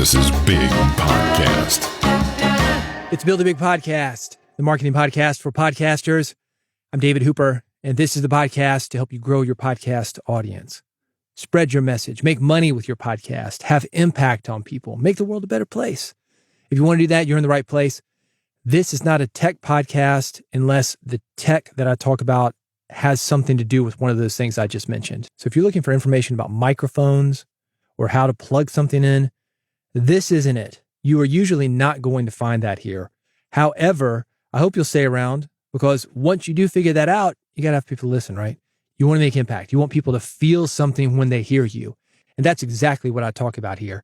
This is Big Podcast. It's Build a Big Podcast, the marketing podcast for podcasters. I'm David Hooper, and this is the podcast to help you grow your podcast audience. Spread your message, make money with your podcast, have impact on people, make the world a better place. If you want to do that, you're in the right place. This is not a tech podcast unless the tech that I talk about has something to do with one of those things I just mentioned. So if you're looking for information about microphones or how to plug something in, this isn't it. You are usually not going to find that here. However, I hope you'll stay around because once you do figure that out, you got to have people listen, right? You want to make impact. You want people to feel something when they hear you. And that's exactly what I talk about here.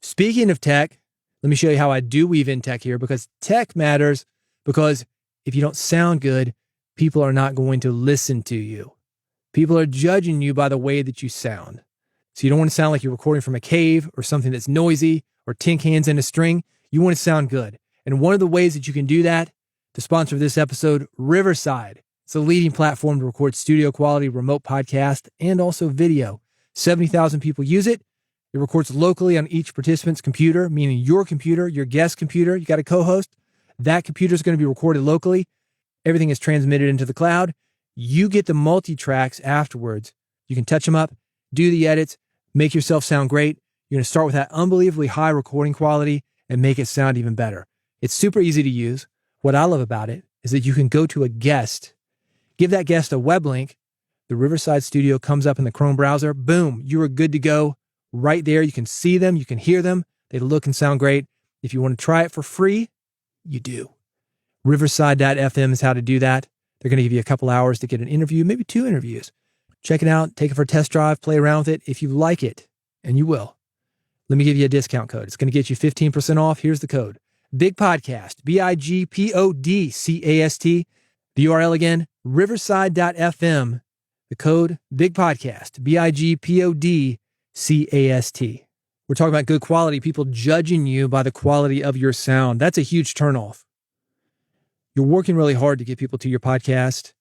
Speaking of tech, let me show you how I do weave in tech here, because tech matters, because if you don't sound good, people are not going to listen to you. People are judging you by the way that you sound. So you don't want to sound like you're recording from a cave or something that's noisy or tin cans in a string. You want to sound good. And one of the ways that you can do that, the sponsor of this episode, Riverside. It's a leading platform to record studio quality remote podcast and also video. 70,000 people use it. It records locally on each participant's computer, meaning your computer, your guest computer. You got a co-host. That computer is going to be recorded locally. Everything is transmitted into the cloud. You get the multi-tracks afterwards. You can touch them up, do the edits, make yourself sound great. You're going to start with that unbelievably high recording quality and make it sound even better. It's super easy to use. What I love about it is that you can go to a guest, give that guest a web link. The Riverside Studio comes up in the Chrome browser. Boom, you are good to go right there. You can see them. You can hear them. They look and sound great. If you want to try it for free, you do. Riverside.fm is how to do that. They're going to give you a couple hours to get an interview, maybe 2 interviews. Check it out. Take it for a test drive. Play around with it. If you like it, and you will, let me give you a discount code. It's going to get you 15% off. Here's the code. Big Podcast, BIGPODCAST. The URL again, riverside.fm. The code, Big Podcast, BIGPODCAST. We're talking about good quality, people judging you by the quality of your sound. That's a huge turnoff. You're working really hard to get people to your podcast.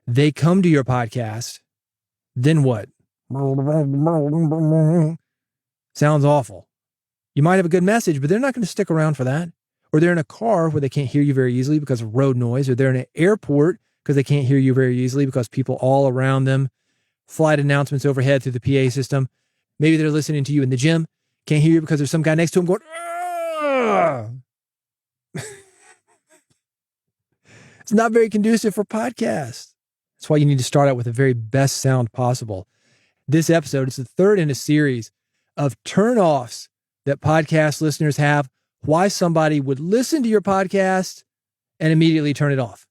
They come to your podcast. Then what? Sounds awful. You might have a good message, but they're not going to stick around for that. Or they're in a car where they can't hear you very easily because of road noise. Or they're in an airport because they can't hear you very easily because people all around them. Flight announcements overhead through the PA system. Maybe they're listening to you in the gym. Can't hear you because there's some guy next to them going, "Ugh." It's not very conducive for podcasts. That's why you need to start out with the very best sound possible. This episode is the third in a series of turnoffs that podcast listeners have, why somebody would listen to your podcast and immediately turn it off.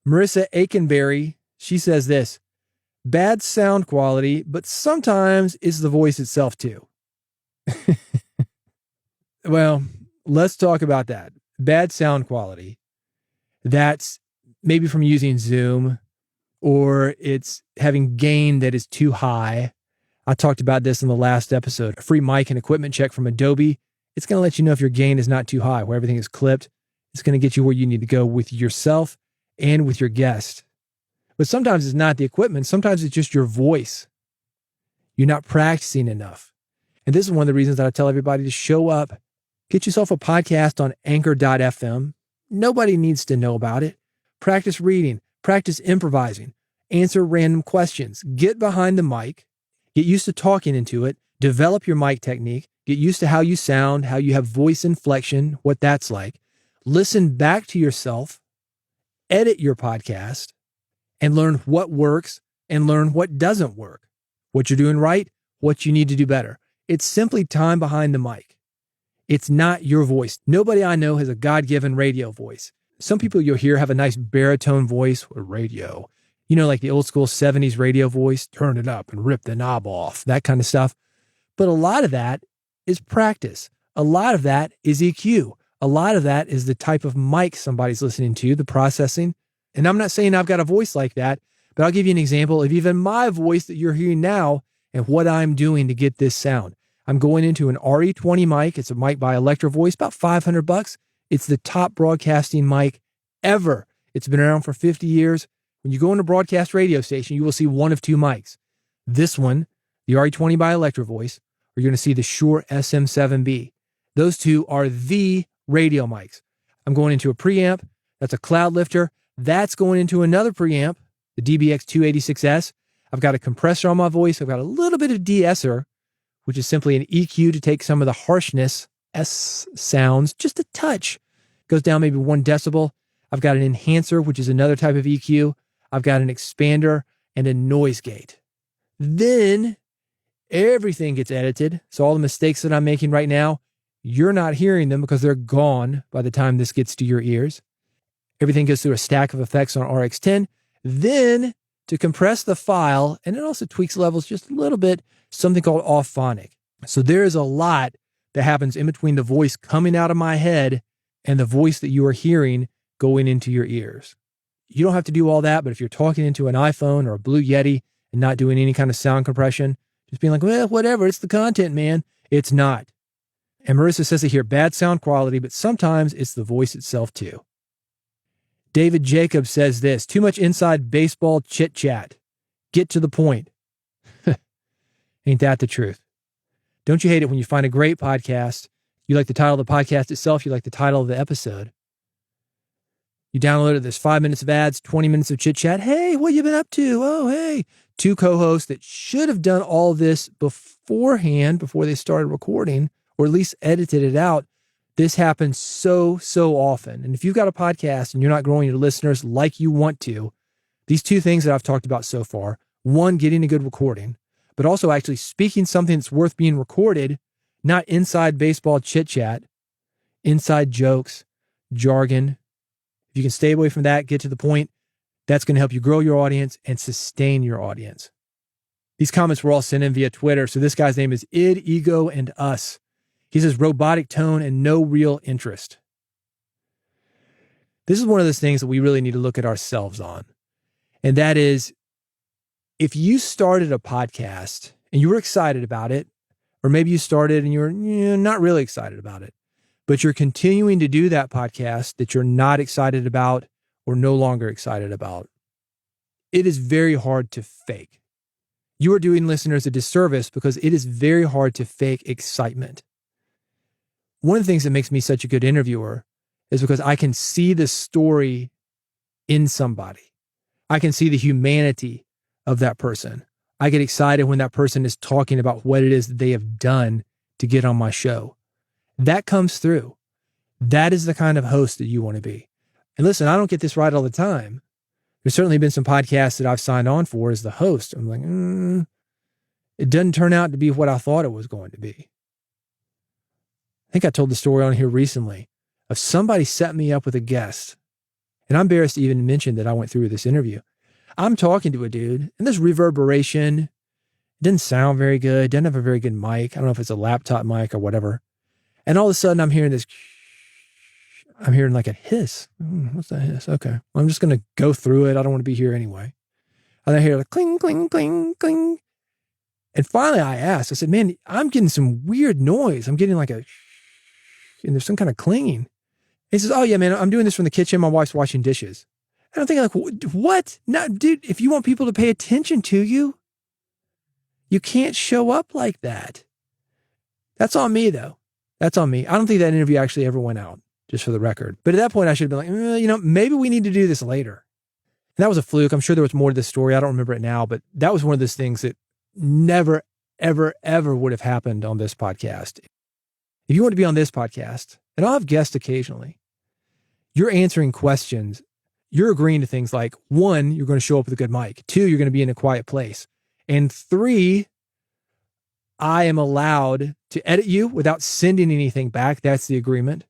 Marissa Aikenberry, she says this: bad sound quality, but sometimes it's the voice itself too. Well, let's talk about that. Bad sound quality. That's maybe from using Zoom, or it's having gain that is too high. I talked about this in the last episode. A free mic and equipment check from Adobe. It's going to let you know if your gain is not too high, where everything is clipped. It's going to get you where you need to go with yourself and with your guest. But sometimes it's not the equipment. Sometimes it's just your voice. You're not practicing enough. And this is one of the reasons that I tell everybody to show up. Get yourself a podcast on Anchor.fm. Nobody needs to know about it. Practice reading, practice improvising, answer random questions, get behind the mic, get used to talking into it, develop your mic technique, get used to how you sound, how you have voice inflection, what that's like. Listen back to yourself, edit your podcast, and learn what works and learn what doesn't work, what you're doing right, what you need to do better. It's simply time behind the mic. It's not your voice. Nobody I know has a God-given radio voice. Some people you'll hear have a nice baritone voice or radio. You know, like the old school 70s radio voice, turn it up and rip the knob off, that kind of stuff. But a lot of that is practice. A lot of that is EQ. A lot of that is the type of mic somebody's listening to, the processing. And I'm not saying I've got a voice like that, but I'll give you an example of even my voice that you're hearing now and what I'm doing to get this sound. I'm going into an RE20 mic. It's a mic by Electro Voice, about $500. It's the top broadcasting mic ever. It's been around for 50 years. When you go into a broadcast radio station, you will see one of 2 mics. This one, the RE20 by Electro Voice, or you're going to see the Shure SM7B. Those two are the radio mics. I'm going into a preamp. That's a cloud lifter. That's going into another preamp, the DBX 286S. I've got a compressor on my voice. I've got a little bit of de-esser, which is simply an EQ to take some of the harshness, S sounds, just a touch. Goes down maybe 1 decibel. I've got an enhancer, which is another type of EQ. I've got an expander and a noise gate. Then everything gets edited. So all the mistakes that I'm making right now, you're not hearing them because they're gone by the time this gets to your ears. Everything goes through a stack of effects on RX10. Then to compress the file, and it also tweaks levels just a little bit, something called Auphonic. So there is a lot that happens in between the voice coming out of my head and the voice that you are hearing going into your ears. You don't have to do all that, but if you're talking into an iPhone or a Blue Yeti and not doing any kind of sound compression, just being like, well, whatever, it's the content, man. It's not. And Marissa says it here, bad sound quality, but sometimes it's the voice itself too. David Jacobs says this, too much inside baseball chit chat. Get to the point. Ain't that the truth? Don't you hate it when you find a great podcast? You like the title of the podcast itself. You like the title of the episode. You download it. There's 5 minutes of ads, 20 minutes of chit chat. Hey, what you been up to? Oh, hey. 2 co-hosts that should have done all this beforehand, before they started recording, or at least edited it out. This happens so often. And if you've got a podcast and you're not growing your listeners like you want to, these 2 things that I've talked about so far, 1, getting a good recording, but also actually speaking something that's worth being recorded, not inside baseball chit chat, inside jokes, jargon. If you can stay away from that, get to the point, that's going to help you grow your audience and sustain your audience. These comments were all sent in via Twitter. So this guy's name is Id, Ego, and Us. He says robotic tone and no real interest. This is one of those things that we really need to look at ourselves on. And that is, if you started a podcast and you were excited about it, or maybe you started and you're not really excited about it, but you're continuing to do that podcast that you're not excited about or no longer excited about, it is very hard to fake. You are doing listeners a disservice because it is very hard to fake excitement. One of the things that makes me such a good interviewer is because I can see the story in somebody. I can see the humanity of that person. I get excited when that person is talking about what it is that they have done to get on my show. That comes through. That is the kind of host that you want to be. And listen, I don't get this right all the time. There's certainly been some podcasts that I've signed on for as the host. I'm like, it doesn't turn out to be what I thought it was going to be. I think I told the story on here recently of somebody set me up with a guest. And I'm embarrassed to even mention that I went through this interview. I'm talking to a dude, and there's reverberation. It didn't sound very good. Doesn't have a very good mic. I don't know if it's a laptop mic or whatever. And all of a sudden, I'm hearing this. I'm hearing like a hiss. What's that hiss? Okay. Well, I'm just going to go through it. I don't want to be here anyway. And I hear like cling, cling, cling, cling. And finally, I asked, I said, man, I'm getting some weird noise. I'm getting like and there's some kind of clinging. He says, oh, yeah, man, I'm doing this from the kitchen. My wife's washing dishes. And I'm thinking like, what? No, dude, if you want people to pay attention to you, you can't show up like that. That's on me, though. That's on me. I don't think that interview actually ever went out, just for the record. But at that point, I should have been like, maybe we need to do this later. And that was a fluke. I'm sure there was more to this story. I don't remember it now, but that was one of those things that never, ever, ever would have happened on this podcast. If you want to be on this podcast, and I'll have guests occasionally, you're answering questions. You're agreeing to things like, 1, you're going to show up with a good mic. 2, you're going to be in a quiet place. And 3, I am allowed to edit you without sending anything back. That's the agreement.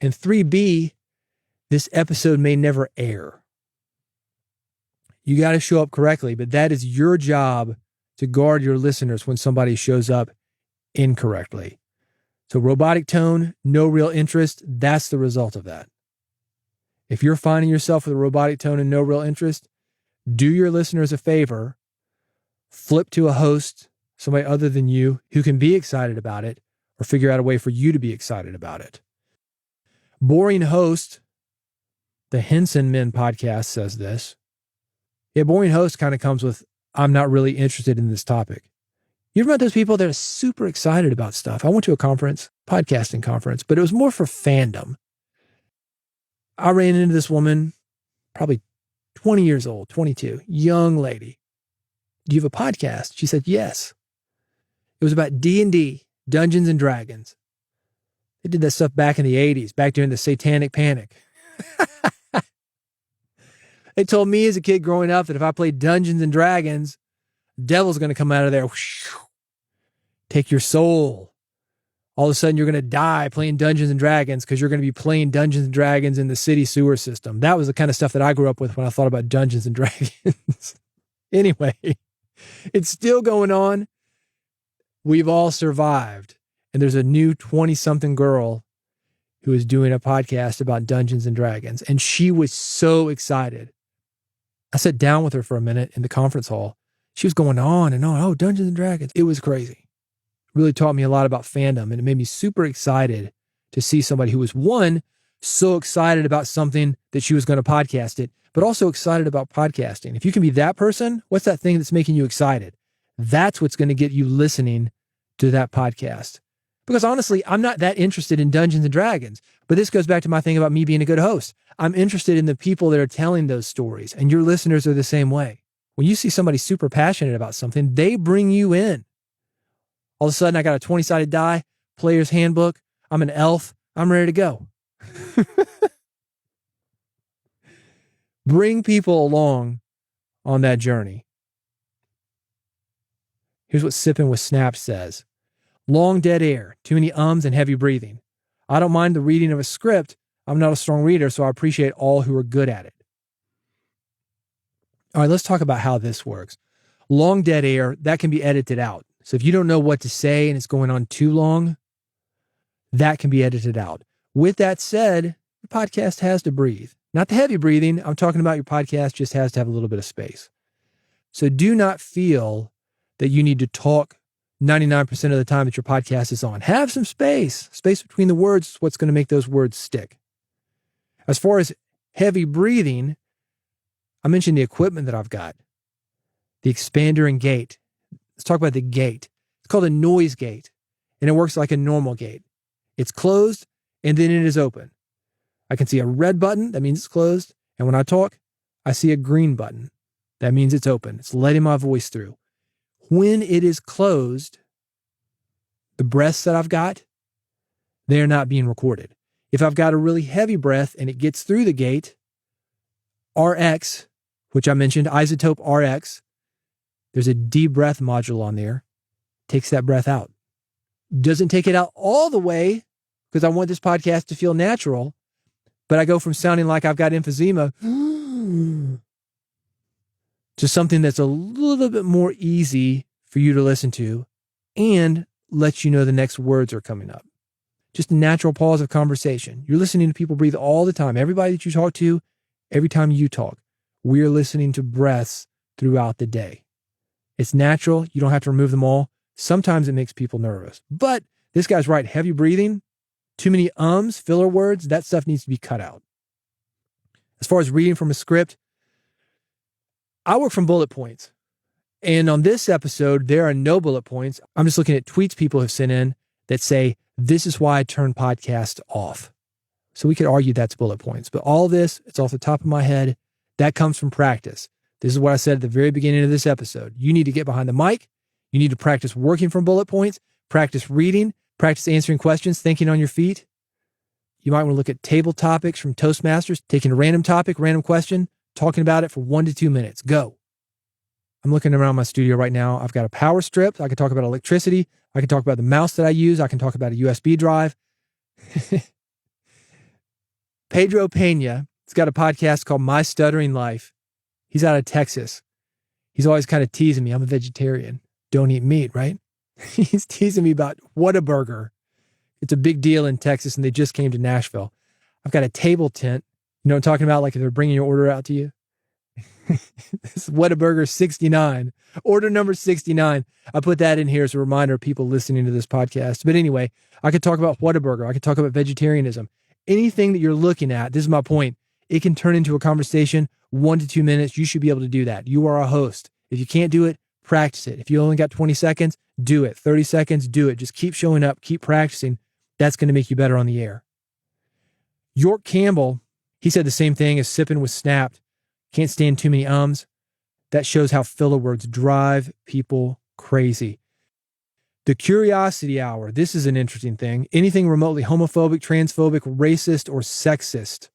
And 3B, this episode may never air. You got to show up correctly, but that is your job to guard your listeners when somebody shows up incorrectly. So robotic tone, no real interest, that's the result of that. If you're finding yourself with a robotic tone and no real interest, do your listeners a favor, flip to a host, somebody other than you who can be excited about it, or figure out a way for you to be excited about it. Boring Host, the Henson Men podcast, says this. Yeah, boring host kind of comes with, I'm not really interested in this topic. You ever met those people that are super excited about stuff? I went to a conference, podcasting conference, but it was more for fandom. I ran into this woman, probably 20 years old, 22, young lady. Do you have a podcast? She said, yes. It was about D&D, Dungeons and Dragons. They did that stuff back in the 80s, back during the Satanic Panic. They told me as a kid growing up that if I played Dungeons and Dragons, the devil's going to come out of there, take your soul. All of a sudden, you're going to die playing Dungeons and Dragons because you're going to be playing Dungeons and Dragons in the city sewer system. That was the kind of stuff that I grew up with when I thought about Dungeons and Dragons. Anyway, it's still going on. We've all survived. And there's a new 20-something girl who is doing a podcast about Dungeons and Dragons. And she was so excited. I sat down with her for a minute in the conference hall. She was going on and on. Oh, Dungeons and Dragons. It was crazy. It really taught me a lot about fandom. And it made me super excited to see somebody who was, one, so excited about something that she was going to podcast it, but also excited about podcasting. If you can be that person, what's that thing that's making you excited? That's what's going to get you listening to that podcast. Because honestly, I'm not that interested in Dungeons and Dragons, but this goes back to my thing about me being a good host. I'm interested in the people that are telling those stories, and your listeners are the same way. When you see somebody super passionate about something, they bring you in. All of a sudden, I got a 20-sided die, player's handbook. I'm an elf. I'm ready to go. Bring people along on that journey. Here's what Sipping with Snaps says. Long dead air, too many ums and heavy breathing. I don't mind the reading of a script. I'm not a strong reader, so I appreciate all who are good at it. All right, let's talk about how this works. Long dead air, that can be edited out. So if you don't know what to say and it's going on too long, that can be edited out. With that said, the podcast has to breathe. Not the heavy breathing. I'm talking about your podcast just has to have a little bit of space. So do not feel that you need to talk 99% of the time that your podcast is on. Have some space. Space between the words is what's going to make those words stick. As far as heavy breathing, I mentioned the equipment that I've got. The expander and gate. Let's talk about the gate. It's called a noise gate, and it works like a normal gate. It's closed, and then it is open. I can see a red button. That means it's closed. And when I talk, I see a green button. That means it's open. It's letting my voice through. When it is closed, the breaths that I've got, they're not being recorded. If I've got a really heavy breath and it gets through the gate, RX, which I mentioned, iZotope RX, there's a deep breath module on there, takes that breath out. Doesn't take it out all the way because I want this podcast to feel natural, but I go from sounding like I've got emphysema to something that's a little bit more easy for you to listen to and lets you know the next words are coming up. Just a natural pause of conversation. You're listening to people breathe all the time. Everybody that you talk to, every time you talk, we're listening to breaths throughout the day. It's natural. You don't have to remove them all. Sometimes it makes people nervous. But this guy's right. Heavy breathing, too many ums, filler words, that stuff needs to be cut out. As far as reading from a script, I work from bullet points. And on this episode, there are no bullet points. I'm just looking at tweets people have sent in that say, this is why I turn podcasts off. So we could argue that's bullet points. But all this, it's off the top of my head. That comes from practice. This is what I said at the very beginning of this episode. You need to get behind the mic. You need to practice working from bullet points, practice reading, practice answering questions, thinking on your feet. You might want to look at table topics from Toastmasters, taking a random topic, random question, talking about it for 1 to 2 minutes. Go. I'm looking around my studio right now. I've got a power strip. I can talk about electricity. I can talk about the mouse that I use. I can talk about a USB drive. Pedro Pena, he's got a podcast called My Stuttering Life. He's out of Texas. He's always kind of teasing me. I'm a vegetarian. Don't eat meat, right? He's teasing me about Whataburger. It's a big deal in Texas, and they just came to Nashville. I've got a table tent. You know what I'm talking about? Like if they're bringing your order out to you. This is Whataburger 69. Order number 69. I put that in here as a reminder of people listening to this podcast. But anyway, I could talk about Whataburger. I could talk about vegetarianism. Anything that you're looking at, this is my point. It can turn into a conversation, 1 to 2 minutes. You should be able to do that. You are a host. If you can't do it, practice it. If you only got 20 seconds, do it. 30 seconds, do it. Just keep showing up, keep practicing. That's going to make you better on the air. York Campbell, he said the same thing as sipping was snapped. Can't stand too many ums. That shows how filler words drive people crazy. The curiosity hour. This is an interesting thing. Anything remotely homophobic, transphobic, racist, or sexist.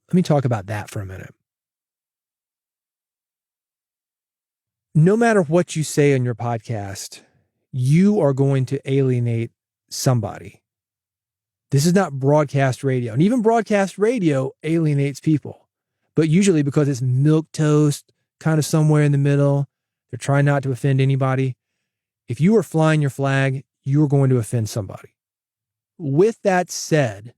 Let me talk about that for a minute. No matter what you say on your podcast, you are going to alienate somebody. This is not broadcast radio. And even broadcast radio alienates people. But usually because it's milquetoast, kind of somewhere in the middle. They're trying not to offend anybody. If you are flying your flag, you're going to offend somebody. With that said,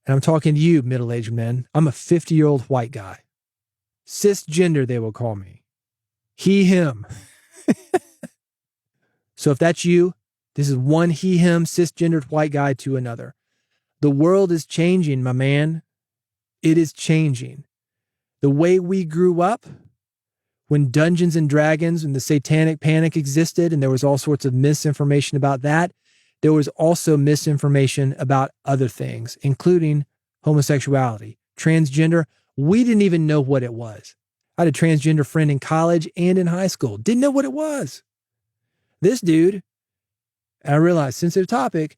and I'm talking to you, middle-aged men, I'm a 50-year-old white guy. Cisgender, they will call me. He, him. So if that's you, this is one he, him, cisgendered white guy to another. The world is changing, my man. It is changing. The way we grew up, when Dungeons and Dragons and the Satanic Panic existed, and there was all sorts of misinformation about that, there was also misinformation about other things, including homosexuality, transgender. We didn't even know what it was. I had a transgender friend in college and in high school. Didn't know what it was. This dude, and I realized, sensitive topic,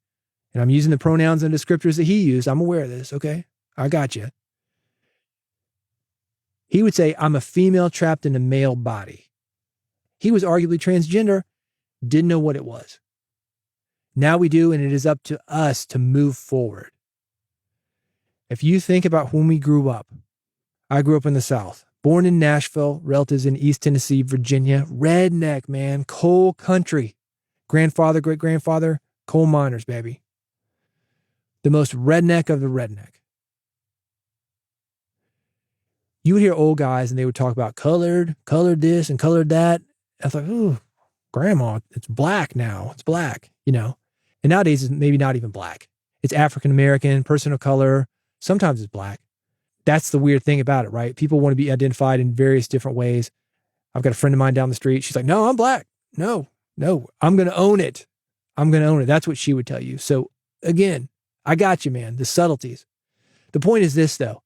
and I'm using the pronouns and descriptors that he used. I'm aware of this, okay? I got you. He would say, I'm a female trapped in a male body. He was arguably transgender, didn't know what it was. Now we do, and it is up to us to move forward. If you think about when we grew up, I grew up in the South, born in Nashville, relatives in East Tennessee, Virginia, redneck, man, coal country. Grandfather, great-grandfather, coal miners, baby. The most redneck of the redneck. You would hear old guys and they would talk about colored this and colored that. I was like, ooh, grandma, it's black now. It's black, you know. And nowadays it's maybe not even black. It's African-American, person of color. Sometimes it's black. That's the weird thing about it, right? People want to be identified in various different ways. I've got a friend of mine down the street. She's like, no, I'm black. No, I'm going to own it. I'm going to own it. That's what she would tell you. So again, I got you, man. The subtleties. The point is this, though,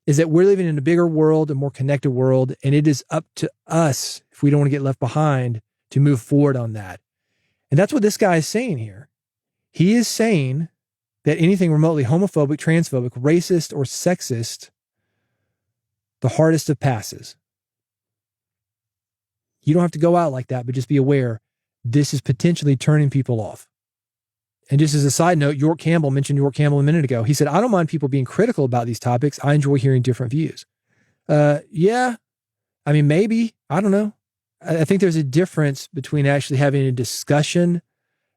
is that we're living in a bigger world, a more connected world, and it is up to us, if we don't want to get left behind, to move forward on that. And that's what this guy is saying here. He is saying that anything remotely homophobic, transphobic, racist, or sexist, the hardest of passes. You don't have to go out like that, but just be aware this is potentially turning people off. And just as a side note, York Campbell mentioned York Campbell a minute ago. He said, I don't mind people being critical about these topics. I enjoy hearing different views. Yeah, I mean, maybe, I don't know. I think there's a difference between actually having a discussion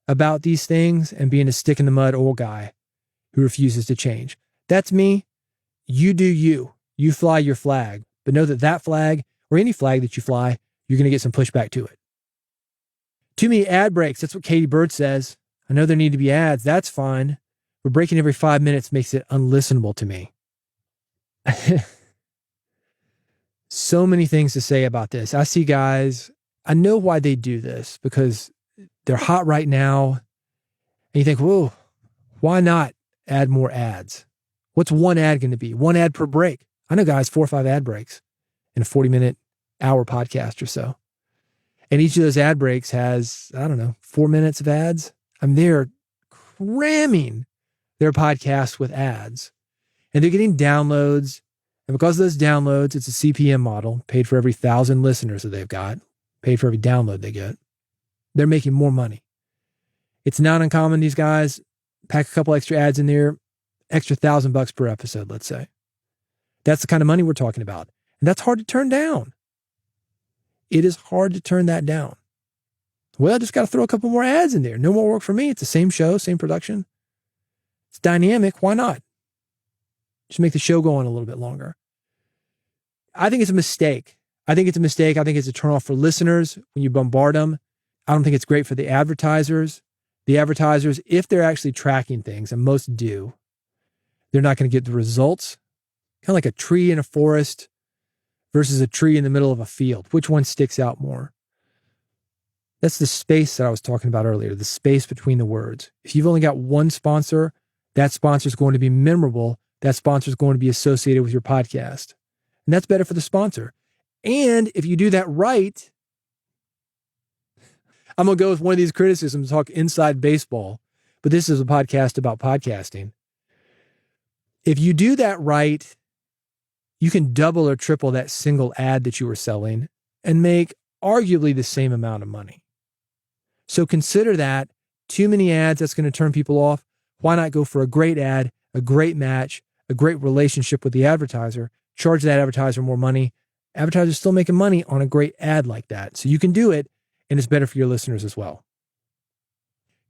about these things and being a stick in the mud old guy who refuses to change. That's me. You do you. You fly your flag, but know that that flag or any flag that you fly, you're going to get some pushback to it. Too many ad breaks. That's what Katie Bird says. I know there need to be ads. That's fine. But breaking every 5 minutes makes it unlistenable to me. So many things to say about this. I see guys, I know why they do this because they're hot right now. And you think, whoa, why not add more ads? What's one ad going to be? One ad per break. I know guys, 4 or 5 ad breaks in a 40-minute hour podcast or so. And each of those ad breaks has, 4 minutes of ads. They're cramming their podcast with ads. And they're getting downloads. And because of those downloads, it's a CPM model, paid for every 1,000 listeners that they've got, paid for every download they get. They're making more money. It's not uncommon, these guys pack a couple extra ads in there, extra $1,000 per episode, let's say. That's the kind of money we're talking about. And that's hard to turn down. It is hard to turn that down. Well, I just got to throw a couple more ads in there. No more work for me. It's the same show, same production. It's dynamic. Why not? Just make the show go on a little bit longer. I think it's a mistake. I think it's a a turnoff for listeners when you bombard them. I don't think it's great for the advertisers. The advertisers, if they're actually tracking things, and most do, they're not going to get the results. Kind of like a tree in a forest versus a tree in the middle of a field? Which one sticks out more? That's the space that I was talking about earlier, the space between the words. If you've only got one sponsor, that sponsor is going to be memorable. That sponsor is going to be associated with your podcast. And that's better for the sponsor. And if you do that right, I'm going to go with one of these criticisms, talk inside baseball, but this is a podcast about podcasting. If you do that right, you can double or triple that single ad that you were selling and make arguably the same amount of money. So consider that. Too many ads, that's going to turn people off. Why not go for a great ad, a great match, a great relationship with the advertiser, charge that advertiser more money. Advertisers still making money on a great ad like that. So you can do it, and it's better for your listeners as well.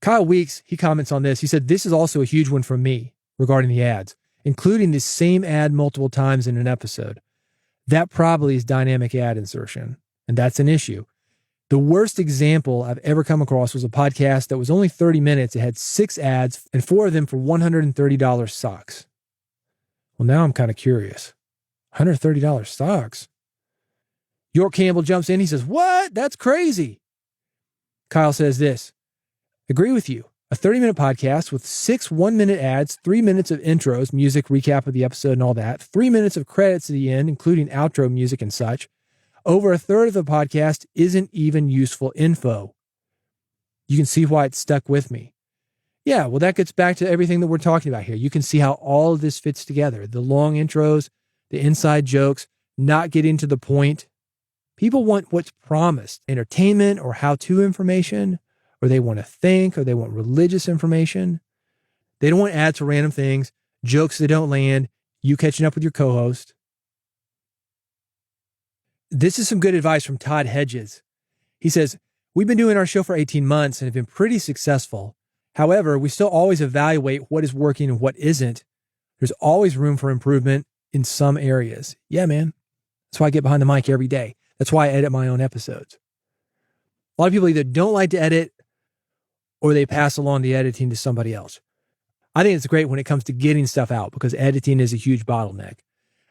Kyle Weeks, he comments on this. He said, this is also a huge one for me regarding the ads, including the same ad multiple times in an episode. That probably is dynamic ad insertion, and that's an issue. The worst example I've ever come across was a podcast that was only 30 minutes. It had 6 ads and 4 of them for $130 socks. Well, now I'm kind of curious. $130 socks? York Campbell jumps in. He says, what? That's crazy. Kyle says this, agree with you. A 30-minute podcast with 6 one-minute ads, 3 minutes of intros, music, recap of the episode and all that, 3 minutes of credits at the end, including outro music and such. Over a third of the podcast isn't even useful info. You can see why it stuck with me. Yeah, well, that gets back to everything that we're talking about here. You can see how all of this fits together. The long intros, the inside jokes, not getting to the point. People want what's promised, entertainment or how-to information, or they want to think, or they want religious information. They don't want ads for random things, jokes that don't land, you catching up with your co-host. This is some good advice from Todd Hedges. He says, we've been doing our show for 18 months and have been pretty successful. However, we still always evaluate what is working and what isn't. There's always room for improvement in some areas. Yeah, man. That's why I get behind the mic every day. That's why I edit my own episodes. A lot of people either don't like to edit or they pass along the editing to somebody else. I think it's great when it comes to getting stuff out because editing is a huge bottleneck.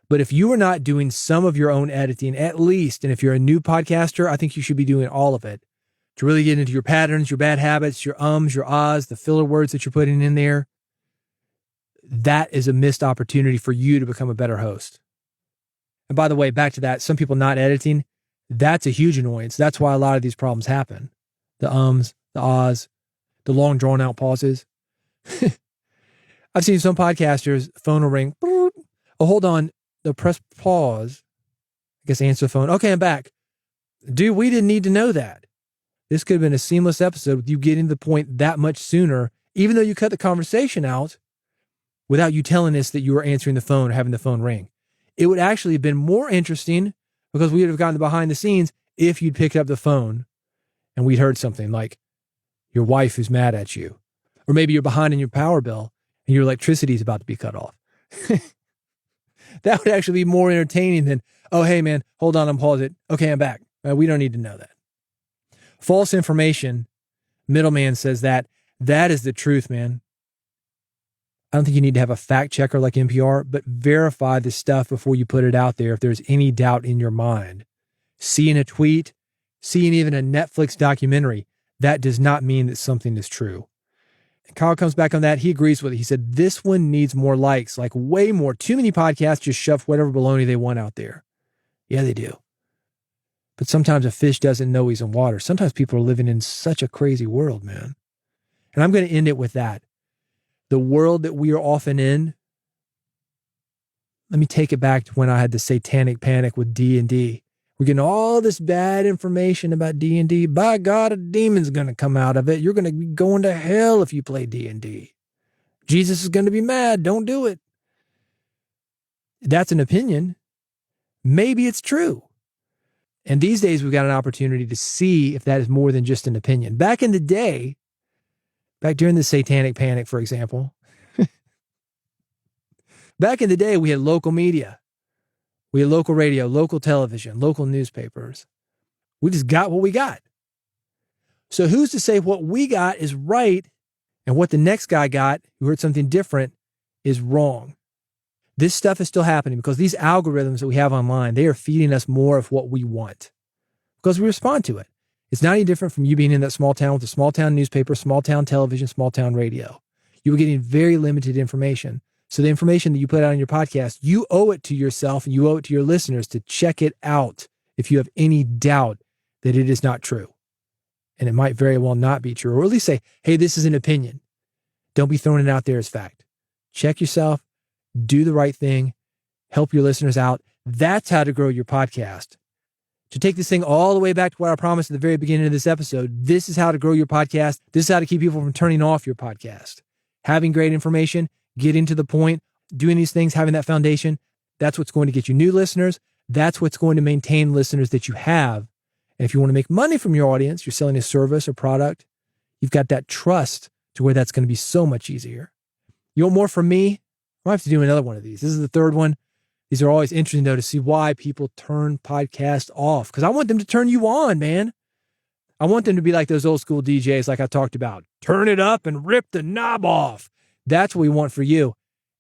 But if you are not doing some of your own editing, at least, and if you're a new podcaster, I think you should be doing all of it to really get into your patterns, your bad habits, your ums, your ahs, the filler words that you're putting in there. That is a missed opportunity for you to become a better host. And by the way, back to that, some people not editing, that's a huge annoyance. That's why a lot of these problems happen. The ums, the ahs, the long drawn out pauses. I've seen some podcasters, phone will ring. Oh, hold on. They'll press pause. I guess answer the phone. Okay, I'm back. Dude, we didn't need to know that. This could have been a seamless episode with you getting to the point that much sooner, even though you cut the conversation out without you telling us that you were answering the phone or having the phone ring. It would actually have been more interesting because we would have gotten behind the scenes if you'd picked up the phone and we'd heard something like your wife who's mad at you, or maybe you're behind in your power bill and your electricity is about to be cut off. That would actually be more entertaining than, oh, hey, man, hold on, I'm paused it. Okay, I'm back. We don't need to know that. False information, Middleman says that is the truth, man. I don't think you need to have a fact checker like NPR, but verify the stuff before you put it out there if there's any doubt in your mind. Seeing a tweet, seeing even a Netflix documentary, that does not mean that something is true. Kyle comes back on that. He agrees with it. He said, this one needs more likes, like way more. Too many podcasts just shove whatever baloney they want out there. Yeah, they do. But sometimes a fish doesn't know he's in water. Sometimes people are living in such a crazy world, man. And I'm going to end it with that. The world that we are often in, let me take it back to when I had the satanic panic with D&D. We're getting all this bad information about D&D. By God, a demon's going to come out of it. You're going to be going to hell if you play D&D. Jesus is going to be mad. Don't do it. That's an opinion. Maybe it's true. And these days, we've got an opportunity to see if that is more than just an opinion. Back in the day, back during the satanic panic, for example, back in the day, we had local media. We had local radio, local television, local newspapers. We just got what we got. So who's to say what we got is right and what the next guy got, who heard something different, is wrong? This stuff is still happening because these algorithms that we have online, they are feeding us more of what we want because we respond to it. It's not any different from you being in that small town with a small town newspaper, small town television, small town radio. You were getting very limited information. So the information that you put out on your podcast, you owe it to yourself and you owe it to your listeners to check it out if you have any doubt that it is not true. And it might very well not be true, or at least say, hey, this is an opinion. Don't be throwing it out there as fact. Check yourself, do the right thing, help your listeners out. That's how to grow your podcast. To take this thing all the way back to what I promised at the very beginning of this episode, this is how to grow your podcast. This is how to keep people from turning off your podcast. Having great information, getting to the point, doing these things, having that foundation, that's what's going to get you new listeners. That's what's going to maintain listeners that you have. And if you want to make money from your audience, you're selling a service or product, you've got that trust to where that's going to be so much easier. You want more from me? I might have to do another one of these. This is the third one. These are always interesting, though, to see why people turn podcasts off. Because I want them to turn you on, man. I want them to be like those old school DJs like I talked about. Turn it up and rip the knob off. That's what we want for you.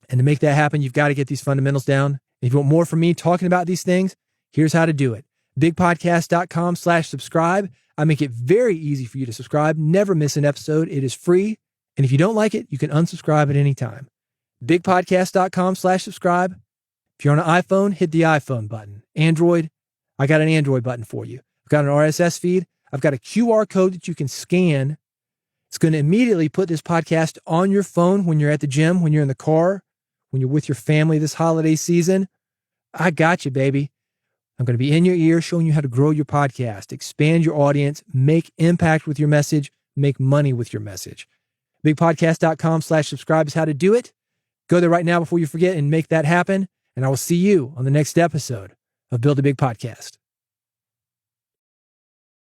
And to make that happen, you've got to get these fundamentals down. If you want more from me talking about these things, here's how to do it. bigpodcast.com/subscribe. I make it very easy for you to subscribe. Never miss an episode. It is free. And if you don't like it, you can unsubscribe at any time. bigpodcast.com/subscribe. If you're on an iPhone, hit the iPhone button. Android, I got an Android button for you. I've got an RSS feed. I've got a QR code that you can scan. It's going to immediately put this podcast on your phone when you're at the gym, when you're in the car, when you're with your family this holiday season. I got you, baby. I'm going to be in your ear showing you how to grow your podcast, expand your audience, make impact with your message, make money with your message. bigpodcast.com/subscribe is how to do it. Go there right now before you forget and make that happen. And I will see you on the next episode of Build a Big Podcast.